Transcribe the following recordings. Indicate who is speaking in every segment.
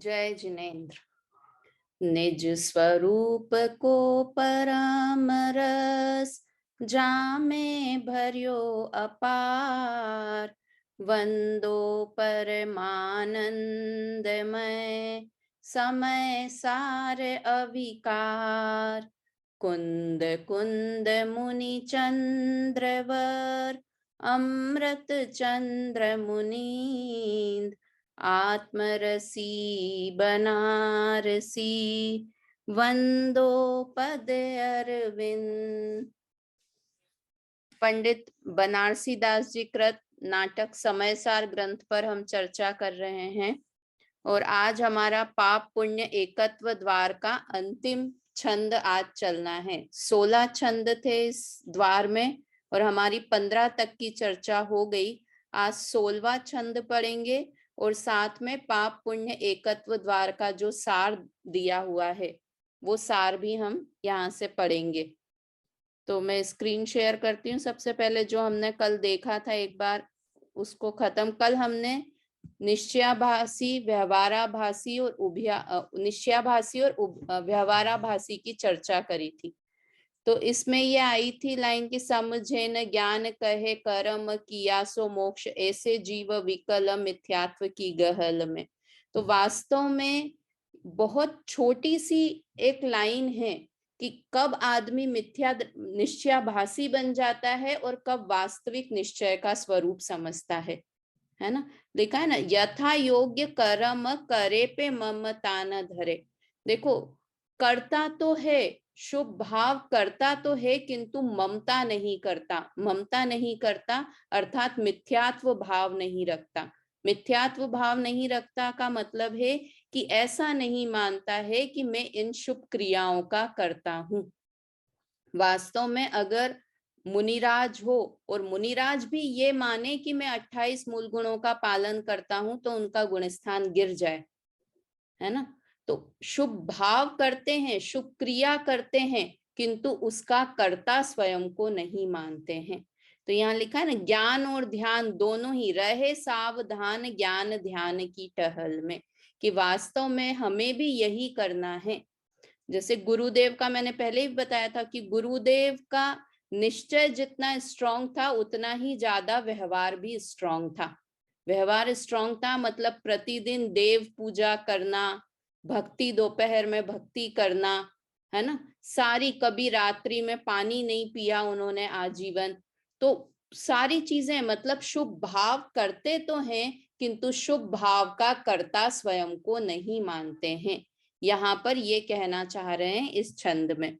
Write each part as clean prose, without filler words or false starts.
Speaker 1: जय जिनेन्द्र। निज स्वरूप को परम रस जामे भर्यो अपार, वंदो परमानंदमय समय सार अविकार। कुंद कुंद मुनि चंद्रवर अमृत चंद्र मुनींद, आत्मरसी बनारसी वंदो पद अरविंद। पंडित बनारसी दास जी कृत नाटक समयसार ग्रंथ पर हम चर्चा कर रहे हैं और आज हमारा पाप पुण्य एकत्व द्वार का अंतिम छंद आज चलना है। 16 छंद थे इस द्वार में और हमारी 15 तक की चर्चा हो गई। आज 16वां छंद पढ़ेंगे और साथ में पाप पुण्य एकत्व द्वार का जो सार दिया हुआ है वो सार भी हम यहाँ से पढ़ेंगे। तो मैं स्क्रीन शेयर करती हूँ। सबसे पहले जो हमने कल देखा था एक बार उसको खत्म। कल हमने निश्चयाभासी, व्यवहाराभासी और निश्चयाभासी और व्यवहाराभासी की चर्चा करी थी। तो इसमें ये आई थी लाइन की, समझे न ज्ञान कहे कर्म किया सो मोक्ष, ऐसे जीव विकल मिथ्यात्व की गहल में। तो वास्तव में बहुत छोटी सी एक लाइन है कि कब आदमी मिथ्या निश्चयाभासी बन जाता है और कब वास्तविक निश्चय का स्वरूप समझता है ना। लिखा है ना, यथा योग्य कर्म करे पे ममता न धरे। देखो, करता तो है, शुभ भाव करता तो है, किंतु ममता नहीं करता। ममता नहीं करता अर्थात मिथ्यात्व भाव नहीं रखता। मिथ्यात्व भाव नहीं रखता का मतलब है कि ऐसा नहीं मानता है कि मैं इन शुभ क्रियाओं का करता हूं। वास्तव में अगर मुनिराज हो और मुनिराज भी ये माने कि मैं 28 मूल गुणों का पालन करता हूं तो उनका गुणस्थान गिर जाए, है ना। तो शुभ भाव करते हैं, शुभ क्रिया करते हैं, किंतु उसका कर्ता स्वयं को नहीं मानते हैं। तो यहाँ लिखा है ना, ज्ञान और ध्यान दोनों ही रहे सावधान ज्ञान ध्यान की टहल में, कि वास्तव में हमें भी यही करना है। जैसे गुरुदेव का मैंने पहले ही बताया था कि गुरुदेव का निश्चय जितना स्ट्रांग था उतना ही ज्यादा व्यवहार भी स्ट्रांग था। व्यवहार स्ट्रांग था मतलब प्रतिदिन देव पूजा करना, भक्ति, दोपहर में भक्ति करना, है ना। सारी, कभी रात्रि में पानी नहीं पिया उन्होंने आजीवन। तो सारी चीजें मतलब शुभ भाव करते तो हैं किंतु शुभ भाव का कर्ता स्वयं को नहीं मानते हैं। यहाँ पर ये कहना चाह रहे हैं इस छंद में।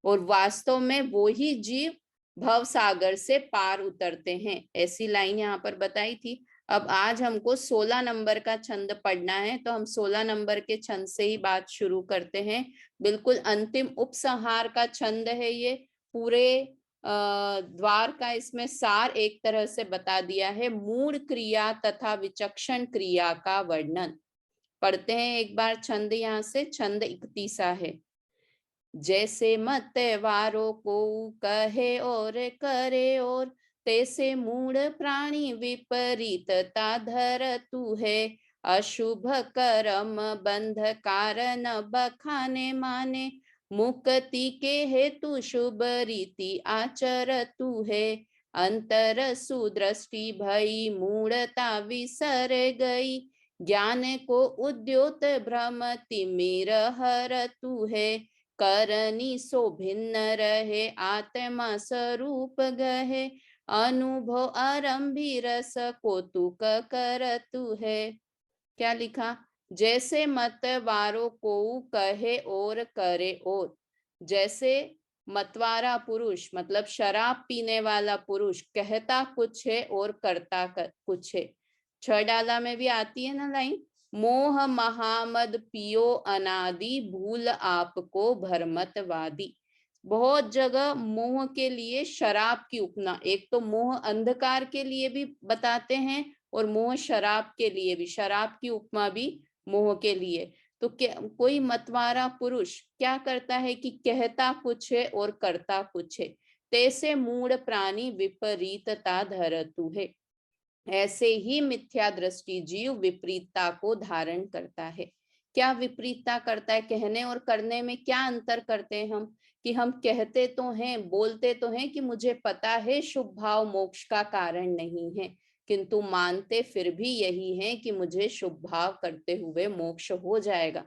Speaker 1: और वास्तव में वो ही जीव भव सागर से पार उतरते हैं, ऐसी लाइन यहाँ पर बताई थी। अब आज हमको 16 नंबर का छंद पढ़ना है, तो हम 16 नंबर के छंद से ही बात शुरू करते हैं। बिल्कुल अंतिम उपसंहार का छंद है ये। पूरे द्वार का इसमें सार एक तरह से बता दिया है। मूढ़ क्रिया तथा विचक्षण क्रिया का वर्णन पढ़ते हैं एक बार छंद यहाँ से। छंद 31 है। जैसे मत वारो को कहे और करे और, तैसे मूढ़ प्राणी विपरीतता धरतु है। अशुभ कर्म बंध कारण बखाने माने, मुक्ति के हेतु शुभ रीति आचरतु है। अंतर सुदृष्टि भई मूढ़ता विसर गई, ज्ञान को उद्योत भ्रम तिमिर हरतु है। करनी सो भिन्न रहे आत्मा स्वरूप गहे, अनुभव आरंभी रस कौतुक करतु है। क्या लिखा? जैसे मत वारो को कहे और करे और। जैसे मतवारा पुरुष मतलब शराब पीने वाला पुरुष कहता कुछ है और करता कुछ है। 6 डाला में भी आती है ना लाइन, मोह महामद पियो अनादि भूल आपको भरमतवादी। बहुत जगह मोह के लिए शराब की उपमा, एक तो मोह अंधकार के लिए भी बताते हैं और मोह शराब के लिए भी, शराब की उपमा भी मोह के लिए। तो कोई मतवारा पुरुष क्या करता है कि कहता कुछ है और करता कुछ है। तैसे मूढ़ प्राणी विपरीतता धरतु है। ऐसे ही मिथ्या दृष्टि जीव विपरीतता को धारण करता है। क्या विपरीतता करता है? कहने और करने में क्या अंतर करते हैं हम? कि हम कहते तो हैं, बोलते तो हैं कि मुझे पता है शुभ भाव मोक्ष का कारण नहीं है, किंतु मानते फिर भी यही है कि मुझे शुभ भाव करते हुए मोक्ष हो जाएगा।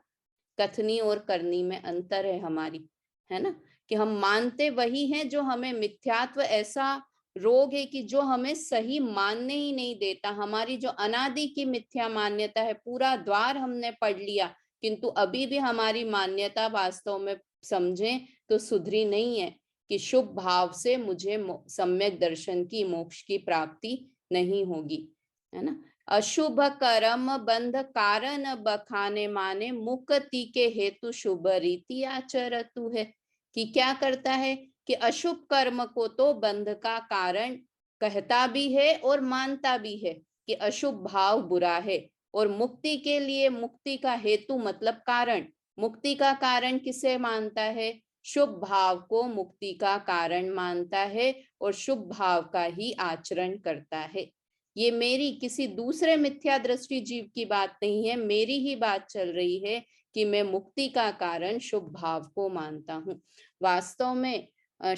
Speaker 1: कथनी और करनी में अंतर है हमारी, है ना? कि हम मानते वही हैं जो हमें मिथ्यात्व ऐसा रोग है कि जो हमें सही मानने ही नहीं देता। हमारी जो अनादि की मिथ्या मान्यता है, पूरा द्वार हमने पढ़ लिया, किंतु अभी भी हमारी मान्यता वास्तव में समझें तो सुधरी नहीं है कि शुभ भाव से मुझे सम्यक दर्शन की, मोक्ष की प्राप्ति नहीं होगी, है ना? अशुभ कर्म बंध कारण बखाने माने, मुक्ति के हेतु शुभ रीति आचरतु है। कि क्या करता है कि अशुभ कर्म को तो बंध का कारण कहता भी है और मानता भी है कि अशुभ भाव बुरा है, और मुक्ति के लिए, मुक्ति का हेतु मतलब कारण, मुक्ति का कारण किसे मानता है? शुभ भाव को मुक्ति का कारण मानता है और शुभ भाव का ही आचरण करता है। ये मेरी किसी दूसरे मिथ्या दृष्टि जीव की बात नहीं है, मेरी ही बात चल रही है कि मैं मुक्ति का कारण शुभ भाव को मानता हूँ। वास्तव में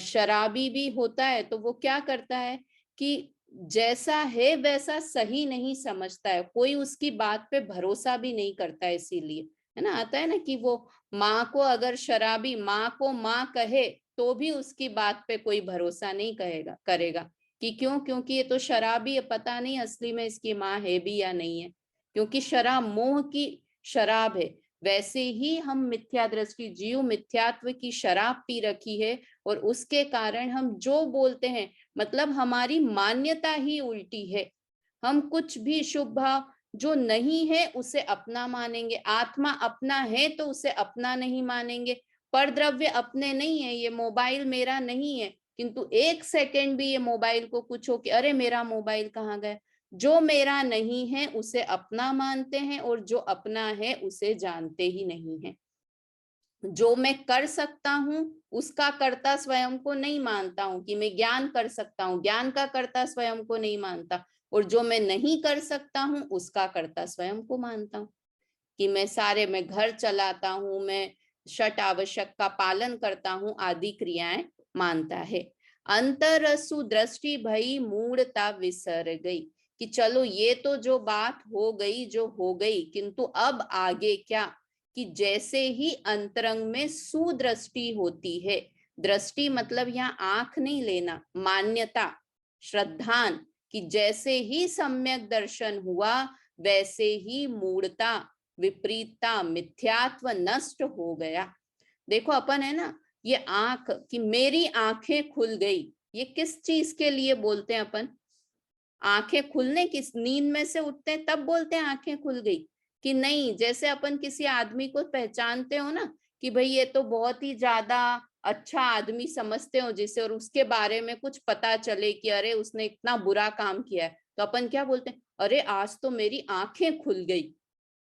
Speaker 1: शराबी भी होता है तो वो क्या करता है कि जैसा है वैसा सही नहीं समझता है, कोई उसकी बात पे भरोसा भी नहीं करता है। इसीलिए, है ना, आता है ना कि वो माँ को, अगर शराबी माँ को माँ कहे तो भी उसकी बात पे कोई भरोसा नहीं करेगा। कि क्यों? क्योंकि ये तो शराबी है, पता नहीं असली में इसकी माँ है भी या नहीं है, क्योंकि शराब मोह की शराब है। वैसे ही हम मिथ्या दृष्टि जीव मिथ्यात्व की शराब पी रखी है, और उसके कारण हम जो बोलते हैं, मतलब हमारी मान्यता ही उल्टी है। हम कुछ भी शुभ भाव जो नहीं है उसे अपना मानेंगे, आत्मा अपना है तो उसे अपना नहीं मानेंगे। पर द्रव्य अपने नहीं है, ये मोबाइल मेरा नहीं है, किंतु एक सेकंड भी ये मोबाइल को कुछ हो कि अरे मेरा मोबाइल कहाँ गया, जो मेरा नहीं है उसे अपना मानते हैं, और जो अपना है उसे जानते ही नहीं है। जो मैं कर सकता हूं उसका कर्ता स्वयं को नहीं मानता हूं, कि मैं ज्ञान कर सकता हूं, ज्ञान का कर्ता स्वयं को नहीं मानता, और जो मैं नहीं कर सकता हूं उसका कर्ता स्वयं को मानता हूं। कि मैं घर चलाता हूं, मैं षट आवश्यक का पालन करता हूं, आदि क्रियाएं मानता है। अंतरसु दृष्टि भई मूढ़ता विसर गई। कि चलो ये तो जो बात हो गई जो हो गई, किंतु अब आगे क्या? कि जैसे ही अंतरंग में सुदृष्टि होती है, दृष्टि मतलब यहाँ आंख नहीं लेना, मान्यता, श्रद्धान, कि जैसे ही सम्यक दर्शन हुआ वैसे ही मूढ़ता, विपरीतता, मिथ्यात्व नष्ट हो गया। देखो अपन है ना, ये आंख, कि मेरी आंखें खुल गई, ये किस चीज के लिए बोलते हैं अपन? आंखें खुलने, किस नींद में से उठते हैं तब बोलते हैं आंखें खुल गई? कि नहीं, जैसे अपन किसी आदमी को पहचानते हो ना कि भाई ये तो बहुत ही ज्यादा अच्छा आदमी समझते हो जिसे, और उसके बारे में कुछ पता चले कि अरे उसने इतना बुरा काम किया है, तो अपन क्या बोलते हैं? अरे आज तो मेरी आंखें खुल गई,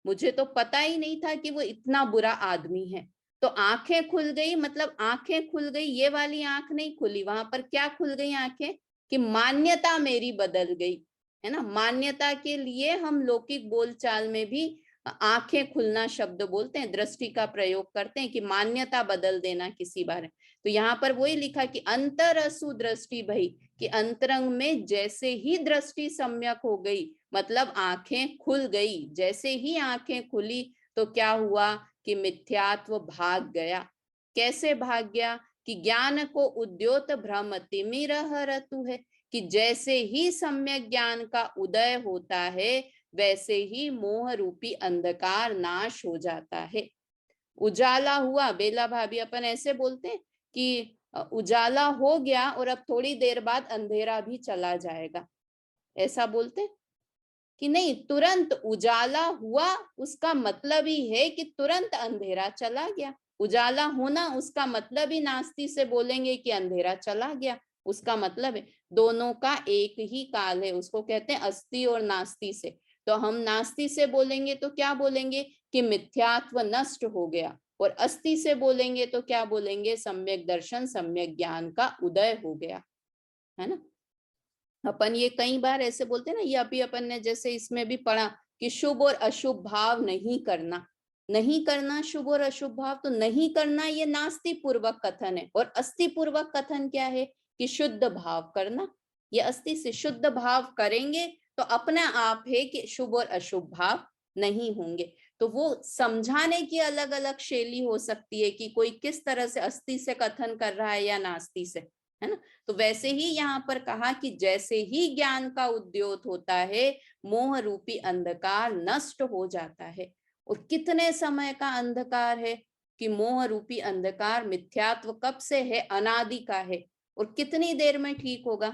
Speaker 1: मुझे तो पता ही नहीं था कि वो इतना बुरा आदमी है। तो आंखें खुल गई मतलब आंखें खुल गई, ये वाली आंख नहीं खुली, वहां पर क्या खुल गई आंखें? कि मान्यता मेरी बदल गई, है ना। मान्यता के लिए हम लौकिक बोलचाल में भी आंखें खुलना शब्द बोलते हैं, दृष्टि का प्रयोग करते हैं कि मान्यता बदल देना किसी बारे। तो यहाँ पर वही लिखा कि अंतरसु दृष्टि भई, कि अंतरंग में जैसे ही दृष्टि सम्यक हो गई, मतलब आंखें खुल गई, जैसे ही आंखें खुली तो क्या हुआ कि मिथ्यात्व भाग गया। कैसे भाग गया? कि ज्ञान को उद्योत भ्रम तिमिर हरतु है। कि जैसे ही सम्यक ज्ञान का उदय होता है वैसे ही मोह रूपी अंधकार नाश हो जाता है। उजाला हुआ, बेला भाभी अपन ऐसे बोलते हैं कि उजाला हो गया और अब थोड़ी देर बाद अंधेरा भी चला जाएगा, ऐसा बोलते हैं कि नहीं, तुरंत उजाला हुआ उसका मतलब ही है कि तुरंत अंधेरा चला गया। उजाला होना उसका मतलब ही नास्ती से बोलेंगे कि अंधेरा चला गया, उसका मतलब है दोनों का एक ही काल है, उसको कहते हैं अस्ति और नास्ती से। तो हम नास्ती से बोलेंगे तो क्या बोलेंगे कि मिथ्यात्व नष्ट हो गया, और अस्ति से बोलेंगे तो क्या बोलेंगे? सम्यक दर्शन, सम्यक ज्ञान का उदय हो गया, है ना। अपन ये कई बार ऐसे बोलते हैं ना, ये अभी अपन ने जैसे इसमें भी पढ़ा कि शुभ और अशुभ भाव नहीं करना, नहीं करना शुभ और अशुभ भाव, तो नहीं करना ये नास्ति पूर्वक कथन है, और अस्ति पूर्वक कथन क्या है कि शुद्ध भाव करना। ये अस्ति से शुद्ध भाव करेंगे तो अपना आप है कि शुभ और अशुभ भाव नहीं होंगे। तो वो समझाने की अलग अलग शैली हो सकती है कि कोई किस तरह से अस्ति से कथन कर रहा है या नास्ति से, है ना। तो वैसे ही यहाँ पर कहा कि जैसे ही ज्ञान का उद्योत होता है मोह रूपी अंधकार नष्ट हो जाता है। और कितने समय का अंधकार है कि मोह रूपी अंधकार मिथ्यात्व कब से है, अनादि का है। और कितनी देर में ठीक होगा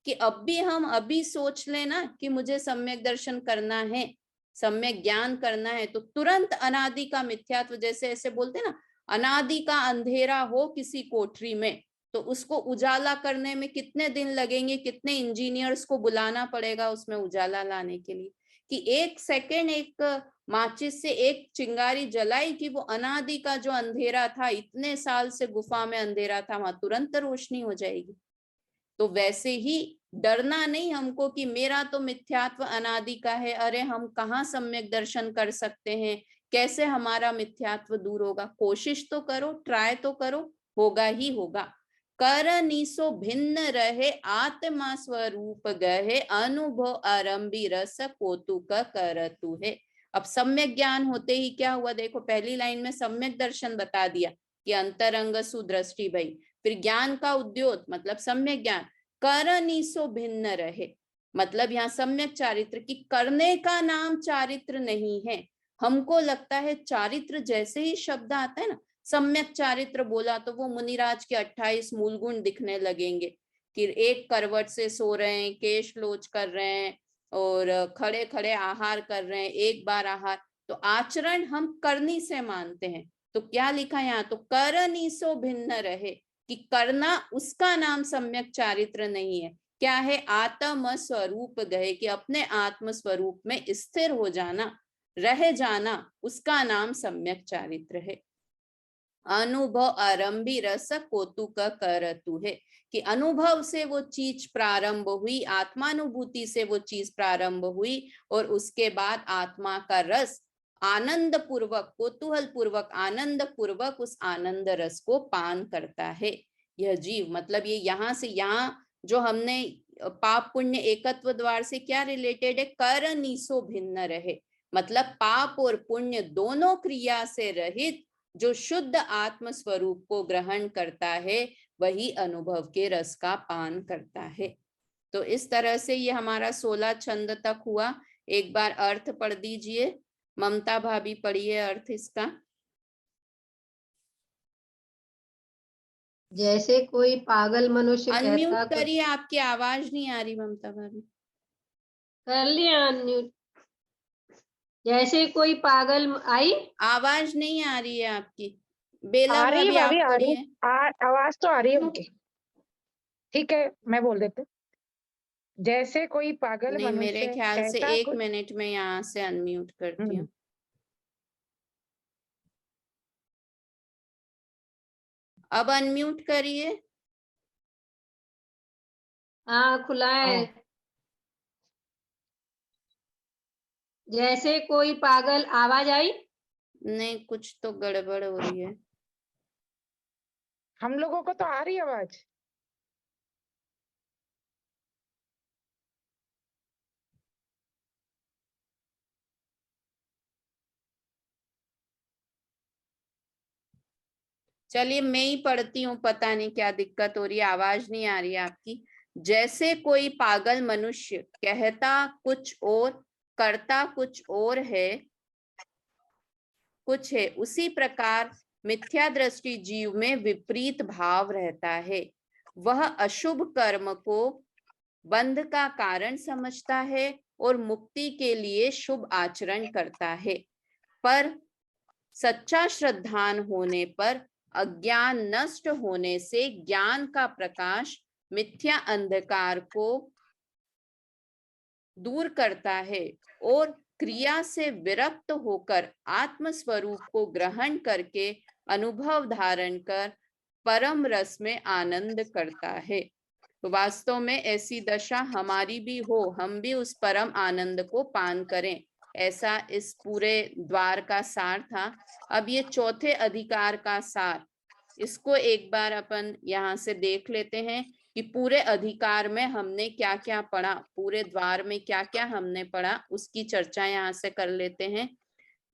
Speaker 1: कि अब भी हम अभी सोच लेना कि मुझे सम्यक दर्शन करना है, सम्यक ज्ञान करना है, तो तुरंत अनादि का मिथ्यात्व, जैसे ऐसे बोलते ना, अनादि का अंधेरा हो किसी कोठरी में तो उसको उजाला करने में कितने दिन लगेंगे, कितने इंजीनियर्स को बुलाना पड़ेगा उसमें उजाला लाने के लिए, कि एक सेकेंड एक माचिस से एक चिंगारी जलाई कि वो अनादि का जो अंधेरा था, इतने साल से गुफा में अंधेरा था, वहां तुरंत रोशनी हो जाएगी। तो वैसे ही डरना नहीं हमको कि मेरा तो मिथ्यात्व अनादि का है, अरे हम कहाँ सम्यक दर्शन कर सकते हैं, कैसे हमारा मिथ्यात्व दूर होगा। कोशिश तो करो, ट्राई तो करो, होगा ही होगा। कर निसो भिन्न रहे आत्मा स्वरूप गहे, अनुभव आरंभी रस कौतुक करतु है। अब सम्यक ज्ञान होते ही क्या हुआ, देखो पहली लाइन में सम्यक दर्शन बता दिया कि अंतरंग सुदृष्टि भई, फिर ज्ञान का उद्योत मतलब सम्यक ज्ञान, करनीसो भिन्न रहे, मतलब यहाँ सम्यक चारित्र की करने का नाम चारित्र नहीं है। हमको लगता है चारित्र जैसे ही शब्द आता है ना, सम्यक चारित्र बोला तो वो मुनिराज के 28 मूल गुण दिखने लगेंगे कि एक करवट से सो रहे हैं, केश लोच कर रहे हैं और खड़े खड़े आहार कर रहे हैं, एक बार आहार। तो आचरण हम करनी से मानते हैं, तो क्या लिखा यहाँ, तो करनी सो भिन्न रहे, कि करना उसका नाम सम्यक चारित्र नहीं है। क्या है, आत्म स्वरूप गए, कि अपने आत्म स्वरूप में स्थिर हो जाना, रह जाना, उसका नाम सम्यक चारित्र है। अनुभव आरंभी रस कौतुक करतु है, कि अनुभव से वो चीज प्रारंभ हुई, आत्मानुभूति से वो चीज प्रारंभ हुई, और उसके बाद आत्मा का रस आनंद पूर्वक, कौतूहल पूर्वक, आनंद पूर्वक उस आनंद रस को पान करता है यह जीव। मतलब ये यहाँ से यहाँ जो हमने पाप पुण्य एकत्व द्वार से क्या रिलेटेड है, कर निसो भिन्न रहे, मतलब पाप और पुण्य दोनों क्रिया से रहित जो शुद्ध आत्म स्वरूप को ग्रहण करता है वही अनुभव के रस का पान करता है। तो इस तरह से ये हमारा 16 छंद तक हुआ। एक बार अर्थ पढ़ दीजिए, ममता भाभी पढ़िए अर्थ इसका।
Speaker 2: जैसे कोई पागल मनुष्य कहता,
Speaker 1: अनम्यूट करिए, आपकी आवाज नहीं आ रही ममता भाभी।
Speaker 2: कर लिया अनम्यूट। जैसे कोई पागल, आई
Speaker 1: आवाज नहीं आ रही है आपकी। बेला
Speaker 3: आ रही है
Speaker 1: भाभी आप
Speaker 3: भाभी, आ रही,
Speaker 1: पढ़िए।
Speaker 3: आवाज तो आ रही है उनकी। ठीक है, मैं बोल देती हूँ। जैसे कोई पागल
Speaker 1: नहीं, मेरे
Speaker 3: मनुष्य
Speaker 1: ख्याल से
Speaker 3: कहता
Speaker 1: 1 मिनट में यहाँ से अनम्यूट करती हूँ। अब अनम्यूट करिए।
Speaker 2: हाँ खुला है। जैसे कोई पागल, आवाज आई?
Speaker 1: नहीं, कुछ तो गड़बड़ हो रही है।
Speaker 3: हम लोगों को तो आ रही है आवाज।
Speaker 1: चलिए मैं ही पढ़ती हूँ, पता नहीं क्या दिक्कत हो रही है, आवाज नहीं आ रही है आपकी। जैसे कोई पागल मनुष्य कहता कुछ और करता कुछ और है, कुछ है, उसी प्रकार मिथ्या दृष्टि जीव में विपरीत भाव रहता है। वह अशुभ कर्म को बंध का कारण समझता है और मुक्ति के लिए शुभ आचरण करता है, पर सच्चा श्रद्धान होने पर अज्ञान नष्ट होने से ज्ञान का प्रकाश मिथ्या अंधकार को दूर करता है और क्रिया से विरक्त होकर आत्म स्वरूप को ग्रहण करके अनुभव धारण कर परम रस में आनंद करता है। तो वास्तव में ऐसी दशा हमारी भी हो, हम भी उस परम आनंद को पान करें। ऐसा इस पूरे द्वार का सार था। अब ये चौथे अधिकार का सार, इसको एक बार अपन यहाँ से देख लेते हैं कि पूरे अधिकार में हमने क्या क्या पढ़ा, पूरे द्वार में क्या क्या हमने पढ़ा, उसकी चर्चा यहाँ से कर लेते हैं।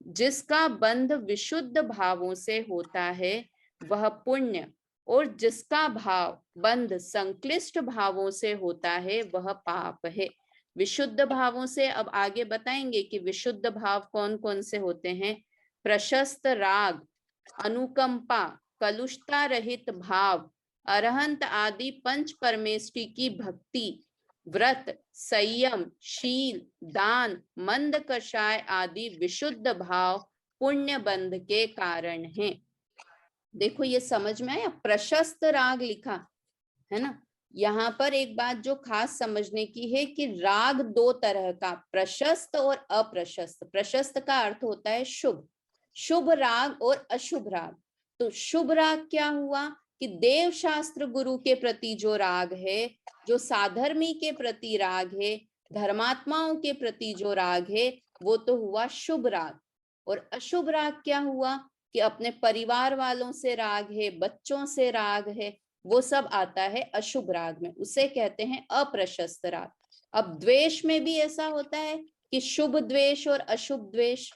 Speaker 1: जिसका बंध विशुद्ध भावों से होता है वह पुण्य, और जिसका भाव बंध संक्लिष्ट भावों से होता है वह पाप है। विशुद्ध भावों से अब आगे बताएंगे कि विशुद्ध भाव कौन कौन से होते हैं। प्रशस्त राग, अनुकंपा, कलुषता रहित भाव, अरहंत आदि पंच परमेष्टि की भक्ति, व्रत, संयम, शील, दान, मंद कषाय आदि विशुद्ध भाव पुण्य बंध के कारण हैं। देखो ये समझ में आया, प्रशस्त राग लिखा है ना। यहाँ पर एक बात जो खास समझने की है कि राग दो तरह का, प्रशस्त और अप्रशस्त। प्रशस्त का अर्थ होता है शुभ, शुभ राग और अशुभ राग। तो शुभ राग क्या हुआ कि देव शास्त्र गुरु के प्रति जो राग है, जो साधर्मी के प्रति राग है, धर्मात्माओं के प्रति जो राग है, वो तो हुआ शुभ राग। और अशुभ राग क्या हुआ कि अपने परिवार वालों से राग है, बच्चों से राग है, वो सब आता है अशुभ राग में, उसे कहते हैं अप्रशस्त राग। अब द्वेष में भी ऐसा होता है कि शुभ द्वेष और अशुभ द्वेष।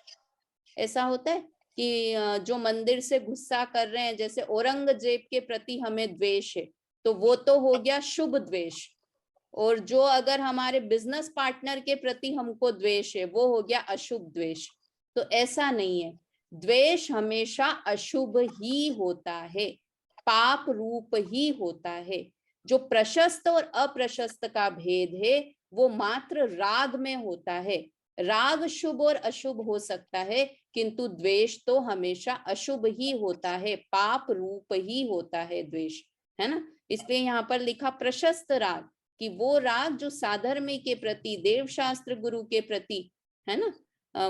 Speaker 1: ऐसा होता है कि जो मंदिर से गुस्सा कर रहे हैं, जैसे औरंगजेब के प्रति हमें द्वेष है, तो वो तो हो गया शुभ द्वेष। और जो अगर हमारे बिजनेस पार्टनर के प्रति हमको द्वेष है, वो हो गया अशुभ द्वेष। तो ऐसा नहीं है, द्वेष हमेशा अशुभ ही होता है, पाप रूप ही होता है। जो प्रशस्त और अप्रशस्त का भेद है वो मात्र राग में होता है। राग शुभ और अशुभ हो सकता है, किंतु द्वेष तो हमेशा अशुभ ही होता है, पाप रूप ही होता है द्वेष, है ना। इसलिए यहाँ पर लिखा प्रशस्त राग, कि वो राग जो साधर्मी के प्रति, देव शास्त्र गुरु के प्रति, है ना,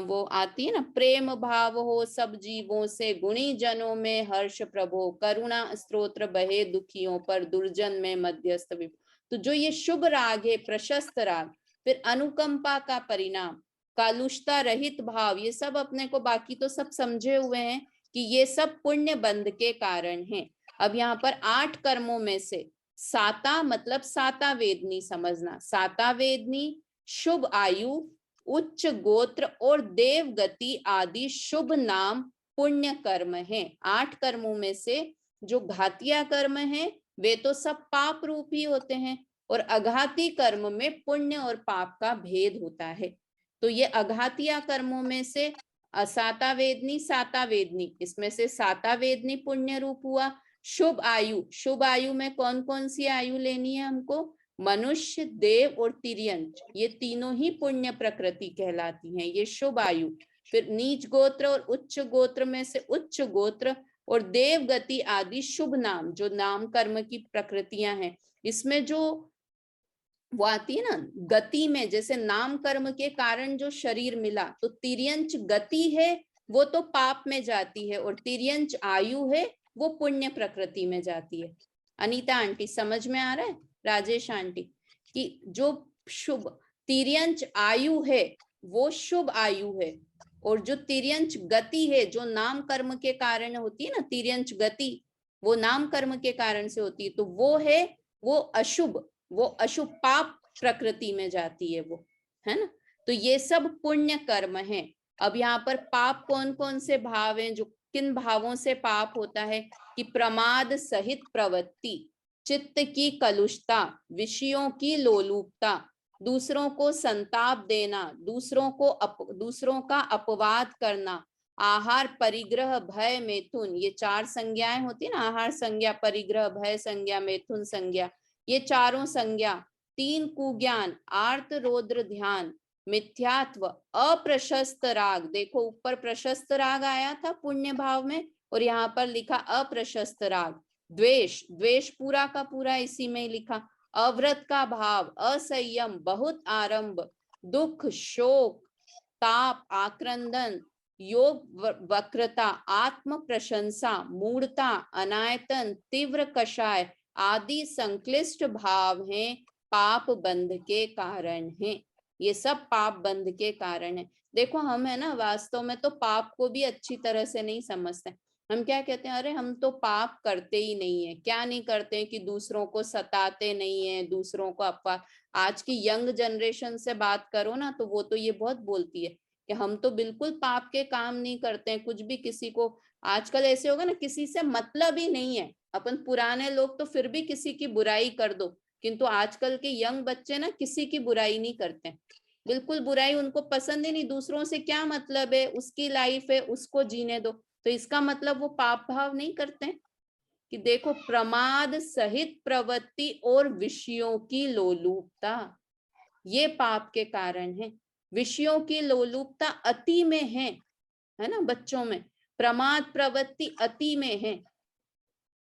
Speaker 1: वो आती है ना, प्रेम भाव हो सब जीवों से, गुणी जनों में हर्ष प्रभो, करुणा स्तोत्र बहे दुखियों पर, दुर्जन में मध्यस्थ विभो। तो जो ये शुभ राग है, प्रशस्त राग, फिर अनुकंपा का परिणाम, कालुषता रहित भाव, ये सब अपने को बाकी तो सब समझे हुए हैं कि ये सब पुण्य बंध के कारण हैं। अब यहाँ पर 8 कर्मों में से साता मतलब साता वेदनी समझना, साता वेदनी, शुभ आयु, उच्च गोत्र और देव गति आदि शुभ नाम पुण्य कर्म है। 8 कर्मों में से जो घातिया कर्म है वे तो सब पाप रूप ही होते हैं, और अघाती कर्म में पुण्य और पाप का भेद होता है। तो ये अघातिया कर्मों में से असाता वेदनी, साता वेदनी, इसमें से साता वेदनी पुण्य रूप हुआ। शुभ आयु, शुभ आयु में कौन कौन सी आयु लेनी है हमको, मनुष्य, देव और तिर्यंच, ये तीनों ही पुण्य प्रकृति कहलाती हैं, ये शुभ आयु। फिर नीच गोत्र और उच्च गोत्र में से उच्च गोत्र और देव गति आदि शुभ नाम, जो नाम कर्म की प्रकृतियां हैं, इसमें जो वो आती है ना गति में, जैसे नाम कर्म के कारण जो शरीर मिला, तो तिर्यंच गति है वो तो पाप में जाती है, और तिर्यंच आयु है वो पुण्य प्रकृति में जाती है। अनीता आंटी समझ में आ रहा है, राजेश आंटी, कि जो शुभ तिर्यंच आयु है वो शुभ आयु है, और जो तिर्यंच गति है जो नाम कर्म के कारण होती है ना, तिर्यंच गति वो नाम कर्म के कारण से होती है, तो वो है वो अशुभ, वो अशुभ पाप प्रकृति में जाती है वो, है ना। तो ये सब पुण्य कर्म है। अब यहाँ पर पाप कौन कौन से भाव हैं, जो किन भावों से पाप होता है, कि प्रमाद सहित प्रवृत्ति, चित्त की कलुषता, विषयों की लोलुपता, दूसरों को संताप देना, दूसरों का अपवाद करना, आहार परिग्रह भय मैथुन, ये 4 संज्ञाएं होती है ना, आहार संज्ञा, परिग्रह, भय संज्ञा, मैथुन संज्ञा, ये चारों संज्ञा, 3 कुज्ञान, आर्त रौद्र ध्यान, मिथ्यात्व, अप्रशस्त राग, देखो ऊपर प्रशस्त राग आया था पुण्य भाव में, और यहाँ पर लिखा अप्रशस्त राग, द्वेष, द्वेष पूरा का पूरा इसी में ही लिखा, अव्रत का भाव, असंयम, बहुत आरंभ, दुख, शोक, ताप, आक्रंदन, योग वक्रता, आत्म प्रशंसा, मूढ़ता, अनायतन, तीव्र कषाय आदि संक्लिष्ट भाव हैं, पाप बंध के कारण हैं। ये सब पाप बंध के कारण है। देखो हम है ना वास्तव में तो पाप को भी अच्छी तरह से नहीं समझते। हम क्या कहते हैं, अरे हम तो पाप करते ही नहीं है। क्या नहीं करते हैं कि दूसरों को सताते नहीं है, दूसरों को अपवाद। आज की यंग जनरेशन से बात करो ना तो वो तो ये बहुत बोलती है कि हम तो बिल्कुल पाप के काम नहीं करते हैं, कुछ भी किसी को। आजकल ऐसे होगा ना, किसी से मतलब ही नहीं है। अपन पुराने लोग तो फिर भी किसी की बुराई कर दो, किंतु आजकल के यंग बच्चे ना किसी की बुराई नहीं करते, बिल्कुल बुराई उनको पसंद ही नहीं। दूसरों से क्या मतलब है, उसकी लाइफ है, उसको जीने दो। तो इसका मतलब वो पाप भाव नहीं करते हैं। कि देखो, प्रमाद सहित प्रवृत्ति और विषयों की लोलुपता, ये पाप के कारण है। विषयों की लोलुपता अति में है ना बच्चों में। प्रमाद प्रवृत्ति अति में है,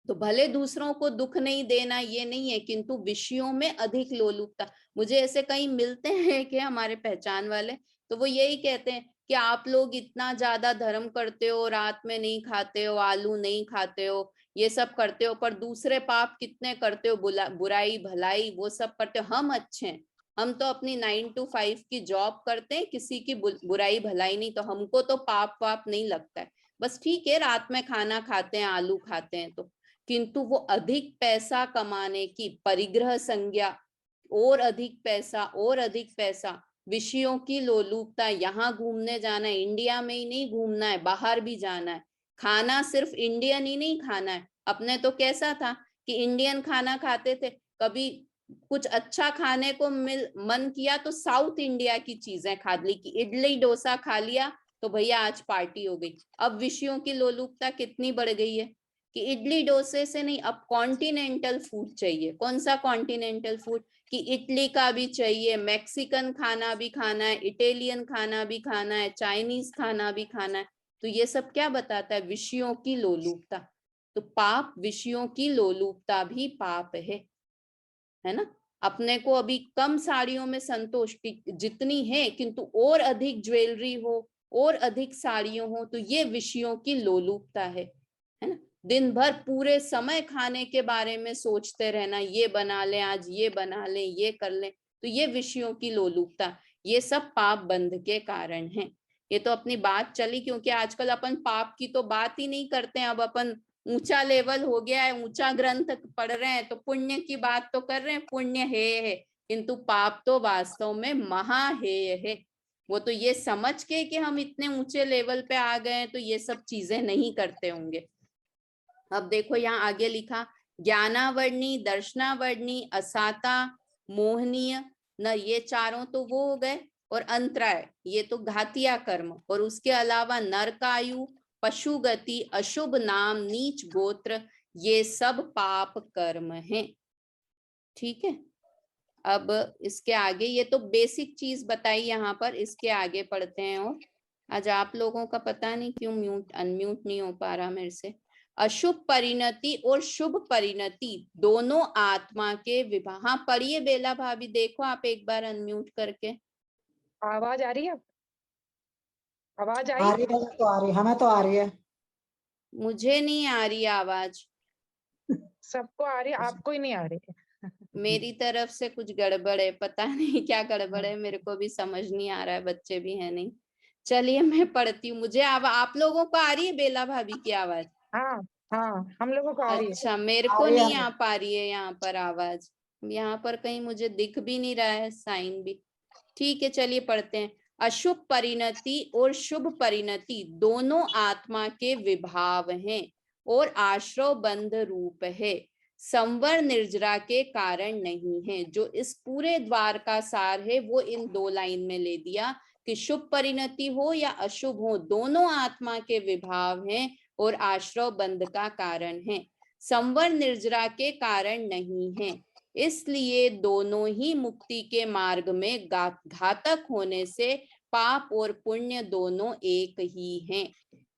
Speaker 1: तो भले दूसरों को दुख नहीं देना ये नहीं है, किंतु विषयों में अधिक लोलुपता। मुझे ऐसे कहीं मिलते हैं कि हमारे पहचान वाले, तो वो यही कहते हैं कि आप लोग इतना ज्यादा धर्म करते हो, रात में नहीं खाते हो, आलू नहीं खाते हो, ये सब करते हो, पर दूसरे पाप कितने करते हो, बुराई भलाई वो सब करते हो। हम अच्छे हैं, हम तो अपनी 9 to 5 की जॉब करते हैं, किसी की बुराई भलाई नहीं, तो हमको तो पाप वाप नहीं लगता है। बस ठीक है, रात में खाना खाते हैं, आलू खाते हैं तो। किंतु वो अधिक पैसा कमाने की परिग्रह संज्ञा, और अधिक पैसा और अधिक पैसा, विषयों की लोलुपता, यहाँ घूमने जाना है, इंडिया में ही नहीं घूमना है, बाहर भी जाना है। खाना सिर्फ इंडियन ही नहीं खाना है। अपने तो कैसा था कि इंडियन खाना खाते थे, कभी कुछ अच्छा खाने को मन किया तो साउथ इंडिया की चीजें खा ली, कि इडली डोसा खा लिया तो भैया आज पार्टी हो गई। अब विषयों की लोलुपता कितनी बढ़ गई है कि इडली डोसे से नहीं, अब कॉन्टिनेंटल फूड चाहिए। कौन सा कॉन्टिनेंटल फूड, कि इटली का भी चाहिए, मैक्सिकन खाना भी खाना है, इटालियन खाना भी खाना है, चाइनीज खाना भी खाना है। तो ये सब क्या बताता है, विषयों की लोलुपता। तो पाप विषयों की लोलुपता भी पाप है ना। अपने को अभी कम साड़ियों में संतोष जितनी है, किंतु और अधिक ज्वेलरी हो और अधिक साड़ियों हो, तो ये विषयों की लोलुपता है ना। दिन भर पूरे समय खाने के बारे में सोचते रहना, ये बना लें आज, ये बना लें, ये कर लें, तो ये विषयों की लोलुपता। ये सब पाप बंध के कारण है। ये तो अपनी बात चली, क्योंकि आजकल अपन पाप की तो बात ही नहीं करते हैं। अब अपन ऊंचा लेवल हो गया है, ऊंचा ग्रंथ पढ़ रहे हैं तो पुण्य की बात तो कर रहे हैं, पुण्य है, किंतु पाप तो वास्तव में महाहेय है। वो तो ये समझ के कि हम इतने ऊंचे लेवल पे आ गए हैं तो ये सब चीजें नहीं करते होंगे। अब देखो यहाँ आगे लिखा, ज्ञानावर्णी, दर्शनावर्णी, असाता, मोहनीय न, ये चारों तो वो हो गए, और अंतराय ये तो घातिया कर्म, और उसके अलावा नरकायु, पशु गति, अशुभ नाम, नीच गोत्र, ये सब पाप कर्म हैं। ठीक है, अब इसके आगे, ये तो बेसिक चीज बताई यहाँ पर, इसके आगे पढ़ते हैं। और आज आप लोगों का पता नहीं क्यों म्यूट अनम्यूट नहीं हो पा रहा मेरे से। अशुभ परिणति और शुभ परिणति दोनों आत्मा के विवाह। हाँ पढ़िए बेला भाभी, देखो आप एक बार अनम्यूट करके।
Speaker 3: आवाज आ रही है? आवाज आई?
Speaker 4: आ रही है तो आ रही है, हमें तो आ रही है।
Speaker 1: मुझे नहीं आ रही आवाज।
Speaker 3: सबको आ रही है, आपको ही नहीं आ रही है।
Speaker 1: मेरी तरफ से कुछ गड़बड़ है, पता नहीं क्या गड़बड़ है, मेरे को भी समझ नहीं आ रहा है, बच्चे भी है नहीं। चलिए मैं पढ़ती हूँ। मुझे आप लोगों को आ रही है बेला भाभी की आवाज?
Speaker 3: हाँ हाँ, हम लोगों को आ रही है।
Speaker 1: अच्छा, मेरे
Speaker 4: आ
Speaker 1: को
Speaker 4: रही है,
Speaker 1: नहीं आ पा रही है यहाँ पर आवाज। यहाँ पर कहीं मुझे दिख भी नहीं रहा है साइन भी। ठीक है चलिए पढ़ते हैं। अशुभ परिणति और शुभ परिणति दोनों आत्मा के विभाव हैं और आश्रव बंध रूप है, संवर निर्जरा के कारण नहीं है। जो इस पूरे द्वार का सार है वो इन 2 लाइन में ले दिया कि शुभ परिणति हो या अशुभ हो, दोनों आत्मा के विभाव हैं और आश्रव बंध का कारण है, संवर निर्जरा के कारण नहीं है। इसलिए दोनों ही मुक्ति के मार्ग में घातक होने से पाप और पुण्य दोनों एक ही हैं।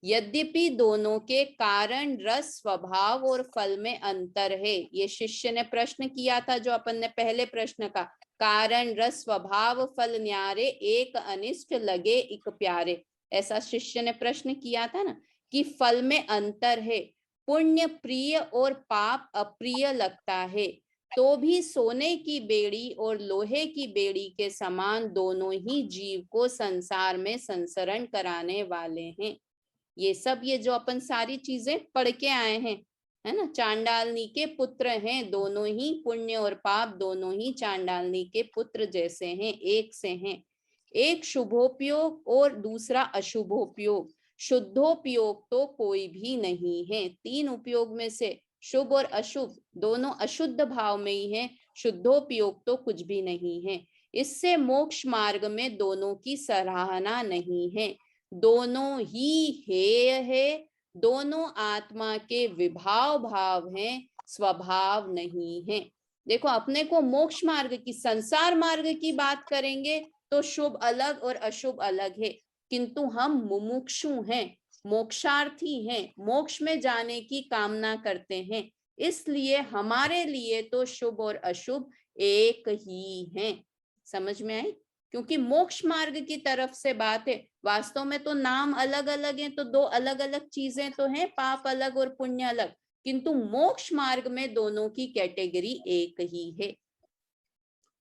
Speaker 1: यद्यपि दोनों के कारण, रस, स्वभाव और फल में अंतर है। ये शिष्य ने प्रश्न किया था, जो अपन ने पहले प्रश्न का, कारण रस स्वभाव फल न्यारे, एक अनिष्ट लगे इक प्यारे, ऐसा शिष्य ने प्रश्न किया था ना, कि फल में अंतर है। पुण्य प्रिय और पाप अप्रिय लगता है। तो भी सोने की बेड़ी और लोहे की बेड़ी के समान दोनों ही जीव को संसार में संसरण कराने वाले हैं। ये सब, ये जो अपन सारी चीजें पढ़ के आए हैं, है ना, चांडालनी के पुत्र हैं दोनों ही, पुण्य और पाप दोनों ही चांडालनी के पुत्र जैसे हैं, एक से हैं। एक शुभोपयोग और दूसरा अशुभोपयोग। शुद्धोपयोग तो कोई भी नहीं है। तीन उपयोग में से शुभ और अशुभ दोनों अशुद्ध भाव में ही है, शुद्धोपयोग तो कुछ भी नहीं है। इससे मोक्ष मार्ग में दोनों की सराहना नहीं है, दोनों ही हेय है, दोनों आत्मा के विभाव भाव हैं, स्वभाव नहीं है। देखो, अपने को मोक्ष मार्ग की, संसार मार्ग की बात करेंगे तो शुभ अलग और अशुभ अलग है, किंतु हम मुमुक्षु हैं, मोक्षार्थी हैं, मोक्ष में जाने की कामना करते हैं, इसलिए हमारे लिए तो शुभ और अशुभ एक ही हैं। समझ में आई? क्योंकि मोक्ष मार्ग की तरफ से बात है, वास्तव में तो नाम अलग अलग हैं, तो दो अलग अलग चीजें तो हैं, पाप अलग और पुण्य अलग, किंतु मोक्ष मार्ग में दोनों की कैटेगरी एक ही है,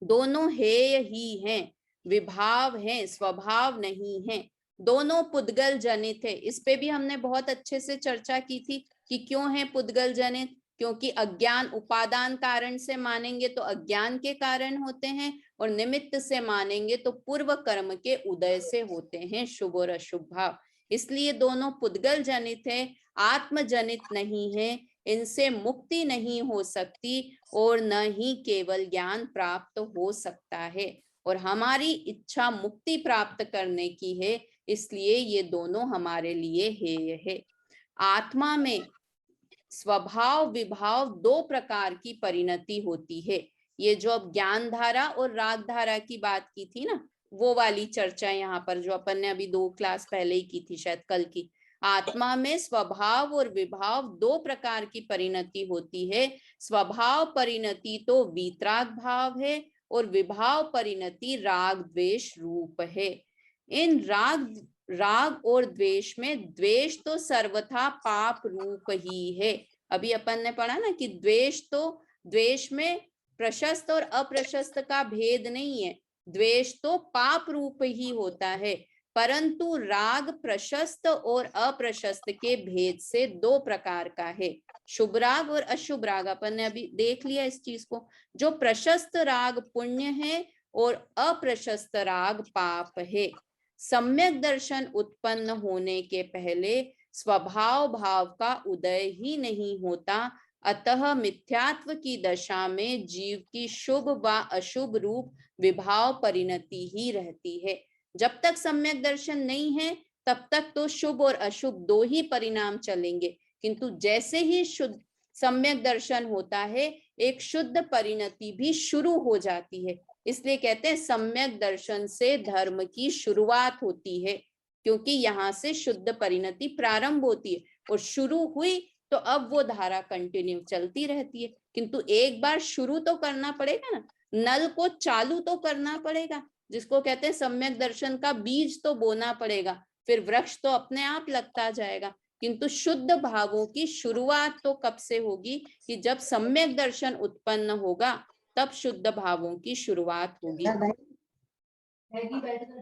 Speaker 1: दोनों हेय ही हैं, विभाव हैं, स्वभाव नहीं है, दोनों पुद्गल जनित है। इस पे भी हमने बहुत अच्छे से चर्चा की थी कि क्यों है पुद्गल जनित, क्योंकि अज्ञान उपादान कारण से मानेंगे तो अज्ञान के कारण होते हैं, और निमित्त से मानेंगे तो पूर्व कर्म के उदय से होते हैं शुभ और अशुभ भाव। इसलिए दोनों पुद्गल जनित है, आत्म जनित नहीं है, इनसे मुक्ति नहीं हो सकती और न ही केवल ज्ञान प्राप्त हो सकता है, और हमारी इच्छा मुक्ति प्राप्त करने की है, इसलिए ये दोनों हमारे लिए हेय है। आत्मा में स्वभाव विभाव दो प्रकार की परिणति होती है। ये जो अब ज्ञान धारा और राग धारा की बात की थी ना, वो वाली चर्चा यहाँ पर जो अपन ने अभी 2 क्लास पहले ही की थी, शायद कल की। आत्मा में स्वभाव और विभाव दो प्रकार की परिणति होती है। स्वभाव परिणति तो वीतराग भाव है और विभाव परिणति राग द्वेष रूप है। इन राग और द्वेष में द्वेष तो सर्वथा पाप रूप ही है। अभी अपन ने पढ़ा ना कि द्वेष में प्रशस्त और अप्रशस्त का भेद नहीं है, द्वेष तो पाप रूप ही होता है, परंतु राग प्रशस्त और अप्रशस्त के भेद से दो प्रकार का है, शुभ राग और अशुभ राग। अपन ने अभी देख लिया इस चीज को। जो प्रशस्त राग पुण्य है और अप्रशस्त राग पाप है। सम्यक दर्शन उत्पन्न होने के पहले स्वभाव भाव का उदय ही नहीं होता, अतः मिथ्यात्व की दशा में जीव की शुभ व अशुभ रूप विभाव परिणति ही रहती है। जब तक सम्यक दर्शन नहीं है तब तक तो शुभ और अशुभ दो ही परिणाम चलेंगे, किंतु जैसे ही शुद्ध सम्यक दर्शन होता है एक शुद्ध परिणति भी शुरू हो जाती है। इसलिए कहते हैं सम्यक दर्शन से धर्म की शुरुआत होती है, क्योंकि यहाँ से शुद्ध परिणति प्रारंभ होती है, और शुरू हुई तो अब वो धारा कंटिन्यू चलती रहती है। किंतु एक बार शुरू तो करना पड़ेगा ना, नल को चालू तो करना पड़ेगा, जिसको कहते हैं सम्यक दर्शन का बीज तो बोना पड़ेगा, फिर वृक्ष तो अपने आप लगता जाएगा। किंतु शुद्ध भावों की शुरुआत तो कब से होगी कि जब सम्यक दर्शन उत्पन्न होगा, तब शुद्ध भावों की शुरुआत होगी।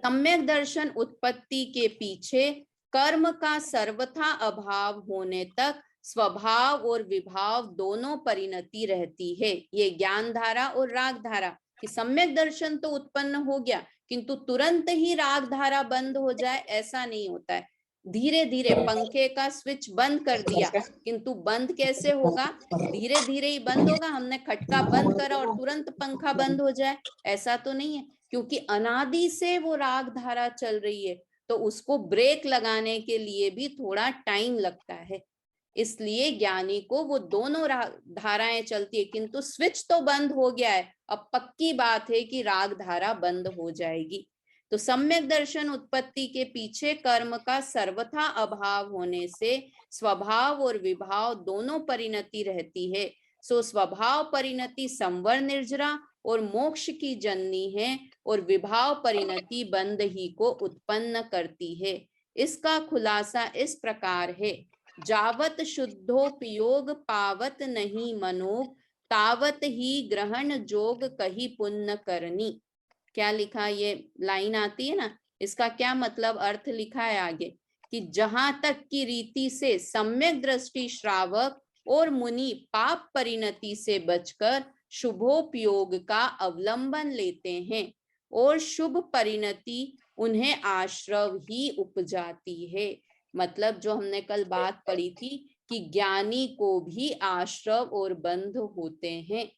Speaker 1: सम्यक दर्शन उत्पत्ति के पीछे कर्म का सर्वथा अभाव होने तक स्वभाव और विभाव दोनों परिणति रहती है। ये ज्ञान धारा और राग धारा कि सम्यक दर्शन तो उत्पन्न हो गया, किंतु तुरंत ही राग धारा बंद हो जाए, ऐसा नहीं होता है। धीरे धीरे पंखे का स्विच बंद कर दिया, किंतु बंद कैसे होगा? धीरे धीरे ही बंद होगा। हमने खटका बंद करा और तुरंत पंखा बंद हो जाए, ऐसा तो नहीं है, क्योंकि अनादि से वो राग धारा चल रही है, तो उसको ब्रेक लगाने के लिए भी थोड़ा टाइम लगता है। इसलिए ज्ञानी को वो दोनों धाराएं चलती है, किंतु स्विच तो बंद हो गया है, अब पक्की बात है कि राग धारा बंद हो जाएगी। तो सम्यक दर्शन उत्पत्ति के पीछे कर्म का सर्वथा अभाव होने से स्वभाव और विभाव दोनों परिणति रहती है। सो स्वभाव परिणति संवर निर्जरा और मोक्ष की जननी है, और विभाव परिणति बंध ही को उत्पन्न करती है। इसका खुलासा इस प्रकार है, जावत शुद्धोपयोग पावत नहीं मनोग, तावत ही ग्रहण जोग कही पुण्य करनी। क्या लिखा, ये लाइन आती है ना, इसका क्या मतलब, अर्थ लिखा है आगे कि जहां तक की रीति से सम्यक दृष्टि श्रावक और मुनि पाप परिणति से बचकर शुभोपयोग का अवलंबन लेते हैं और शुभ परिणति उन्हें आश्रव ही उपजाती है। मतलब जो हमने कल बात पढ़ी थी कि ज्ञानी को भी आश्रव और बंध होते हैं,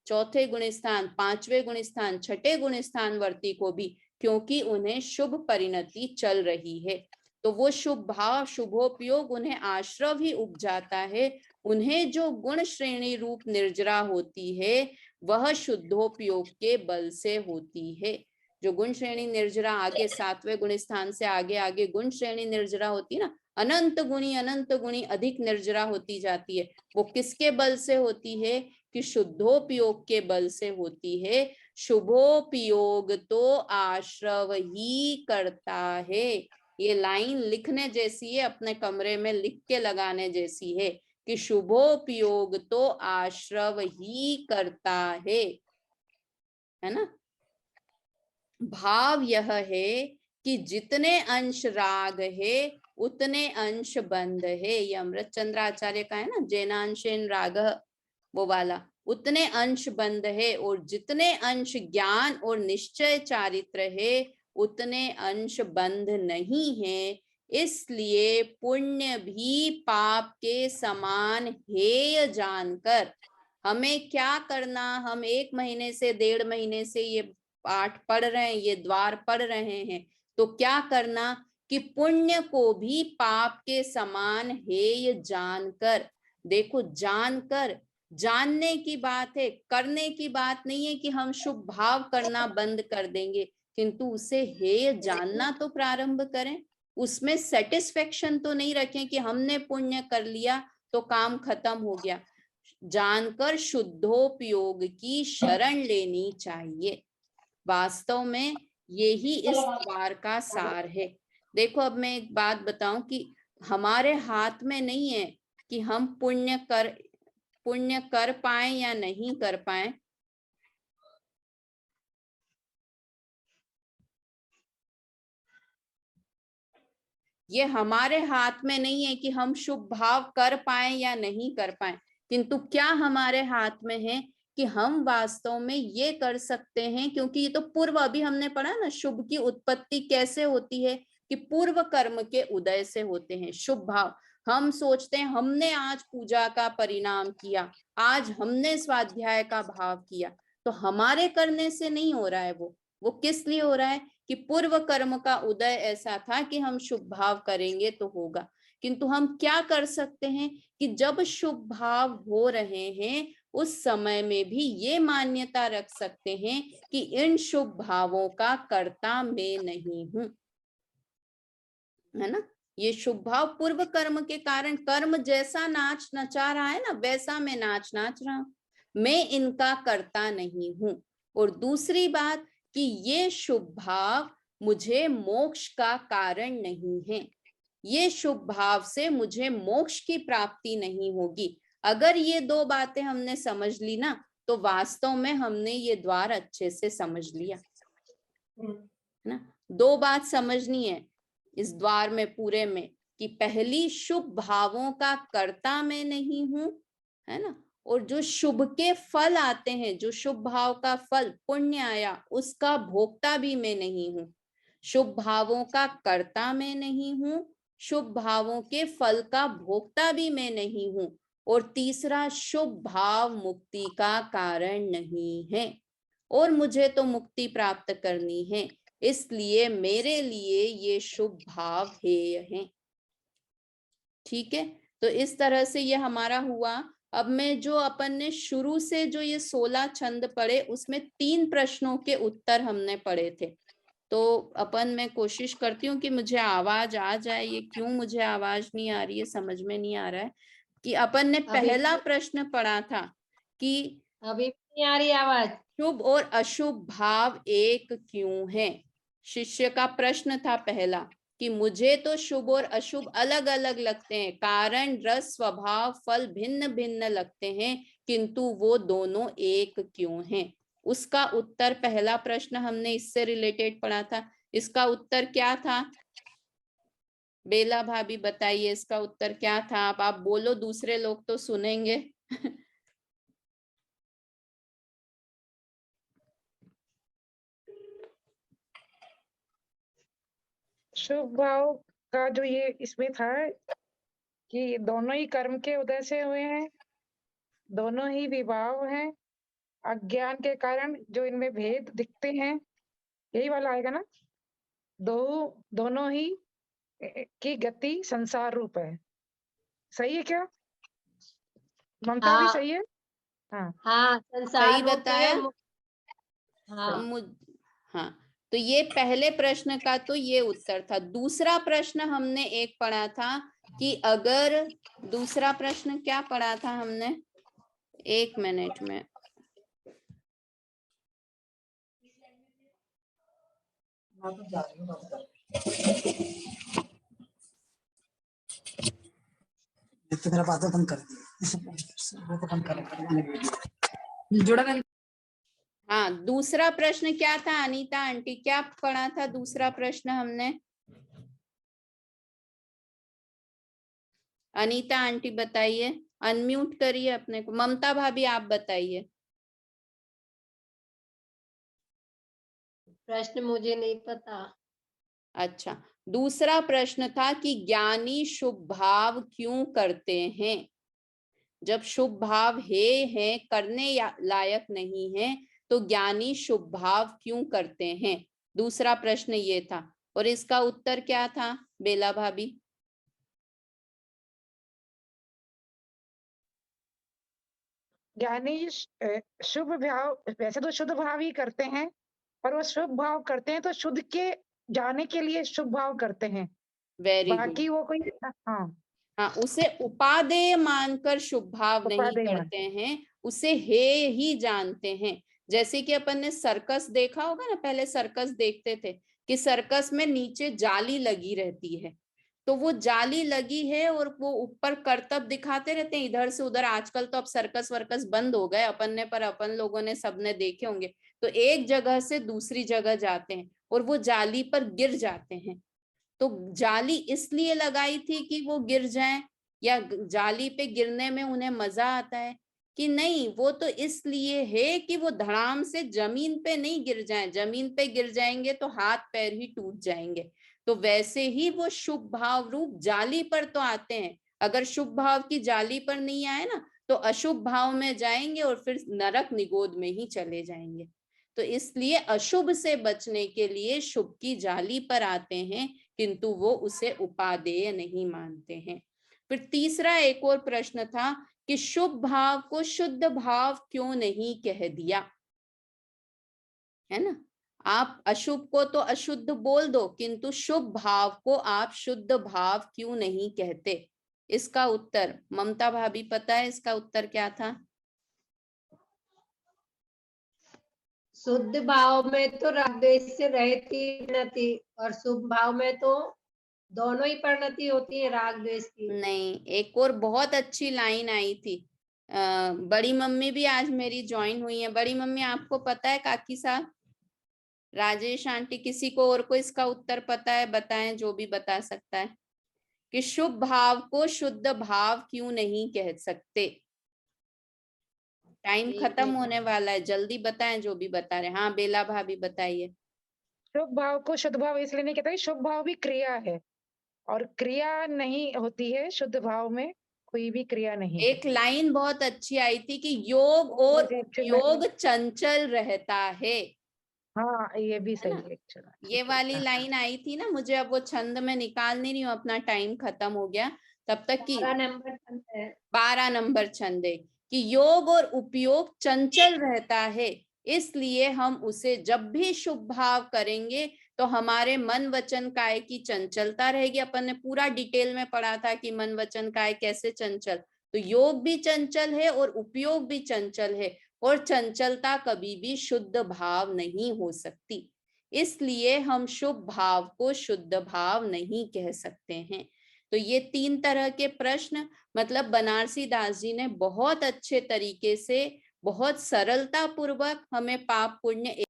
Speaker 1: चौथे गुणस्थान, पांचवें गुणस्थान, छठे गुणस्थान वर्ती को भी, क्योंकि उन्हें शुभ परिणति चल रही है। तो वो शुभ भाव शुभोपयोग उन्हें आश्रव ही उपजाता है। उन्हें जो गुण श्रेणी रूप निर्जरा होती है वह शुद्धोपयोग के बल से होती है। जो गुण श्रेणी निर्जरा आगे सातवें गुणस्थान से आगे आगे गुण श्रेणी निर्जरा होती है ना, अनंत गुणी अधिक निर्जरा होती जाती है, वो किसके बल से होती है कि शुद्धोपयोग के बल से होती है। शुभोपयोग तो आश्रव ही करता है। ये लाइन लिखने जैसी है, अपने कमरे में लिख के लगाने जैसी है कि शुभोपयोग तो आश्रव ही करता है ना। भाव यह है कि जितने अंश राग है उतने अंश बंध है। ये अमृत चंद्र आचार्य का है ना, जैनांशेन राग, वो वाला, उतने अंश बंध है। और जितने अंश ज्ञान और निश्चय चारित्र है उतने अंश बंध नहीं है। इसलिए पुण्य भी पाप के समान हेय जानकर हमें क्या करना, हम 1 महीने से 1.5 महीने से ये पाठ पढ़ रहे हैं, ये द्वार पढ़ रहे हैं, तो क्या करना कि पुण्य को भी पाप के समान हेय जानकर, देखो जानकर, जानने की बात है, करने की बात नहीं है कि हम शुभ भाव करना बंद कर देंगे, किंतु उसे हेय जानना तो प्रारंभ करें। उसमें सेटिस्फेक्शन तो नहीं रखें कि हमने पुण्य कर लिया तो काम खत्म हो गया। जानकर शुद्धोपयोग की शरण लेनी चाहिए। वास्तव में यही इस द्वार का सार है। देखो अब मैं एक बात बताऊं कि हमारे हाथ में नहीं है कि हम पुण्य कर पाए या नहीं कर पाए। ये हमारे हाथ में नहीं है कि हम शुभ भाव कर पाए या नहीं कर पाए, किंतु क्या हमारे हाथ में है कि हम वास्तव में ये कर सकते हैं। क्योंकि ये तो पूर्व, अभी हमने पढ़ा ना, शुभ की उत्पत्ति कैसे होती है कि पूर्व कर्म के उदय से होते हैं शुभ भाव। हम सोचते हैं हमने आज पूजा का परिणाम किया, आज हमने स्वाध्याय का भाव किया, तो हमारे करने से नहीं हो रहा है। वो किस लिए हो रहा है कि पूर्व कर्म का उदय ऐसा था कि हम शुभ भाव करेंगे तो होगा। किंतु हम क्या कर सकते हैं कि जब शुभ भाव हो रहे हैं उस समय में भी ये मान्यता रख सकते हैं कि इन शुभ भावों का कर्ता मैं नहीं हूं, है ना। ये शुभ भाव पूर्व कर्म के कारण, कर्म जैसा नाच नचा रहा है ना वैसा मैं नाच रहा हूं, मैं इनका कर्ता नहीं हूं। और दूसरी बात कि ये शुभ भाव मुझे मोक्ष का कारण नहीं है, ये शुभ भाव से मुझे मोक्ष की प्राप्ति नहीं होगी। अगर ये 2 बातें हमने समझ ली ना, तो वास्तव में हमने ये द्वार अच्छे से समझ लिया, है ना। 2 बात समझनी है इस द्वार में पूरे में कि पहली, शुभ भावों का कर्ता मैं नहीं हूं, है ना। और जो शुभ के फल आते हैं, जो शुभ भाव का फल पुण्य आया, उसका भोक्ता भी मैं नहीं हूं। शुभ भावों का कर्ता मैं नहीं हूं, शुभ भावों के फल का भोक्ता भी मैं नहीं हूं। और तीसरा, शुभ भाव मुक्ति का कारण नहीं है और मुझे तो मुक्ति प्राप्त करनी है, इसलिए मेरे लिए ये शुभ भाव हेय हैं। ठीक है, तो इस तरह से ये हमारा हुआ। अब मैं जो अपन ने शुरू से जो ये 16 छंद पढ़े उसमें 3 प्रश्नों के उत्तर हमने पढ़े थे। तो अपन मैं कोशिश करती हूँ कि मुझे आवाज आ जाए। ये क्यों मुझे आवाज नहीं आ रही है समझ में नहीं आ रहा है। कि अपन ने पहला प्रश्न पढ़ा था कि
Speaker 2: अभी नहीं आ रही आवाज।
Speaker 1: शुभ और अशुभ भाव एक क्यों है। शिष्य का प्रश्न था पहला कि मुझे तो शुभ और अशुभ अलग अलग लगते हैं, कारण रस स्वभाव फल भिन्न भिन्न लगते हैं, किंतु वो दोनों एक क्यों हैं? उसका उत्तर, पहला प्रश्न हमने इससे रिलेटेड पढ़ा था, इसका उत्तर क्या था? बेला भाभी बताइए इसका उत्तर क्या था? आप बोलो, दूसरे लोग तो सुनेंगे।
Speaker 3: शुभ भाव का जो ये इसमें था कि दोनों ही कर्म के उदय से हुए हैं, दोनों ही विभाव हैं, अज्ञान के कारण जो इनमें भेद दिखते हैं, यही वाला आएगा ना? दोनों ही की गति संसार रूप है। सही है क्या? ममता भी
Speaker 2: हाँ
Speaker 3: सही है? हाँ,
Speaker 2: हाँ,
Speaker 1: सही
Speaker 2: संसार रूप है।
Speaker 1: बताया।
Speaker 2: हाँ
Speaker 1: हाँ, तो ये पहले प्रश्न का तो ये उत्तर था। दूसरा प्रश्न हमने एक पढ़ा था कि अगर, दूसरा प्रश्न क्या पढ़ा था हमने? 1 मिनट में,
Speaker 4: मैं तो जा रही हूँ बात कर। ये तो मेरा बातें बंद कर दी। वो तो बंद कर जुड़ा नहीं।
Speaker 1: हाँ, दूसरा प्रश्न क्या था अनीता आंटी? क्या पढ़ा था दूसरा प्रश्न हमने? अनीता आंटी बताइए, अनम्यूट करिए अपने को। ममता भाभी आप बताइए।
Speaker 2: प्रश्न मुझे नहीं पता।
Speaker 1: अच्छा, दूसरा प्रश्न था कि ज्ञानी शुभ भाव क्यों करते हैं? जब शुभ भाव है करने लायक नहीं है, तो ज्ञानी शुभ भाव क्यों करते हैं? दूसरा प्रश्न ये था, और इसका उत्तर क्या था बेला भाभी?
Speaker 3: ज्ञानी शुभ भाव, वैसे तो शुद्ध भाव ही करते हैं, पर वो शुभ भाव करते हैं तो शुद्ध के जाने के लिए शुभ भाव करते हैं।
Speaker 1: Very good.
Speaker 3: बाकी वो कोई, हाँ,
Speaker 1: हाँ, उसे उपादेय मानकर शुभ भाव नहीं
Speaker 3: उपादेय
Speaker 1: करते हैं, उसे हे ही जानते हैं। जैसे कि अपन ने सर्कस देखा होगा ना, पहले सर्कस देखते थे कि सर्कस में नीचे जाली लगी रहती है, तो वो जाली लगी है और वो ऊपर करतब दिखाते रहते हैं इधर से उधर। आजकल तो अब सर्कस वर्कस बंद हो गए अपन ने, पर अपन लोगों ने सबने देखे होंगे। तो एक जगह से दूसरी जगह जाते हैं और वो जाली पर गिर जाते हैं। तो जाली इसलिए लगाई थी कि वो गिर जाएं, या जाली पे गिरने में उन्हें मजा आता है? कि नहीं, वो तो इसलिए है कि वो धड़ाम से जमीन पे नहीं गिर जाएं। जमीन पे गिर जाएंगे तो हाथ पैर ही टूट जाएंगे। तो वैसे ही वो शुभ भाव रूप जाली पर तो आते हैं। अगर शुभ भाव की जाली पर नहीं आए ना, तो अशुभ भाव में जाएंगे और फिर नरक निगोद में ही चले जाएंगे। तो इसलिए अशुभ से बचने के लिए शुभ की जाली पर आते हैं, किंतु वो उसे उपादेय नहीं मानते हैं। फिर तीसरा एक और प्रश्न था कि शुभ भाव को शुद्ध भाव क्यों नहीं कह दिया? है ना, आप अशुभ को तो अशुद्ध बोल दो, किंतु शुभ भाव को आप शुद्ध भाव क्यों नहीं कहते? इसका उत्तर ममता भाभी पता है इसका उत्तर क्या था?
Speaker 2: शुद्ध भाव में तो राग द्वेष से रहती परिणति, और शुभ भाव में तो दोनों ही परिणति होती है राग द्वेष की।
Speaker 1: नहीं, एक और बहुत अच्छी लाइन आई थी। बड़ी मम्मी भी आज मेरी ज्वाइन हुई है। बड़ी मम्मी, आपको पता है काकी साहब, राजेश आंटी, किसी को और को इसका उत्तर पता है? बताएं, जो भी बता सकता है कि शुभ भाव को शुद्ध भाव क्यों नहीं कह सकते? टाइम खत्म होने वाला है, जल्दी बताएं जो भी बता रहे। हाँ बेला भाभी बताइए।
Speaker 3: शुभ भाव को शुद्ध भाव इसलिए नहीं कहते, शुभ भाव भी क्रिया है और क्रिया नहीं होती है शुद्ध भाव में, कोई भी क्रिया नहीं।
Speaker 1: एक लाइन बहुत अच्छी आई थी कि योग और योग चंचल रहता है।
Speaker 3: हाँ, ये भी
Speaker 1: है
Speaker 3: सही
Speaker 1: ना,
Speaker 3: है। चलो,
Speaker 1: ये वाली लाइन आई थी ना, मुझे अब वो छंद में निकाल नहीं रही हूँ, अपना टाइम खत्म हो गया तब तक की।
Speaker 2: 12 नंबर छंद है।
Speaker 1: 12 नंबर छंद है कि योग और उपयोग चंचल रहता है, इसलिए हम उसे जब भी शुभ भाव करेंगे तो हमारे मन वचन काय की चंचलता रहेगी। अपन ने पूरा डिटेल में पढ़ा था कि मन वचन काय कैसे चंचल, तो योग भी चंचल है और उपयोग भी चंचल है, और चंचलता कभी भी शुद्ध भाव नहीं हो सकती। इसलिए हम शुभ भाव को शुद्ध भाव नहीं कह सकते हैं। तो ये 3 तरह के प्रश्न मतलब बनारसी दास जी ने बहुत अच्छे तरीके से, बहुत सरलता पूर्वक हमें पाप पुण्य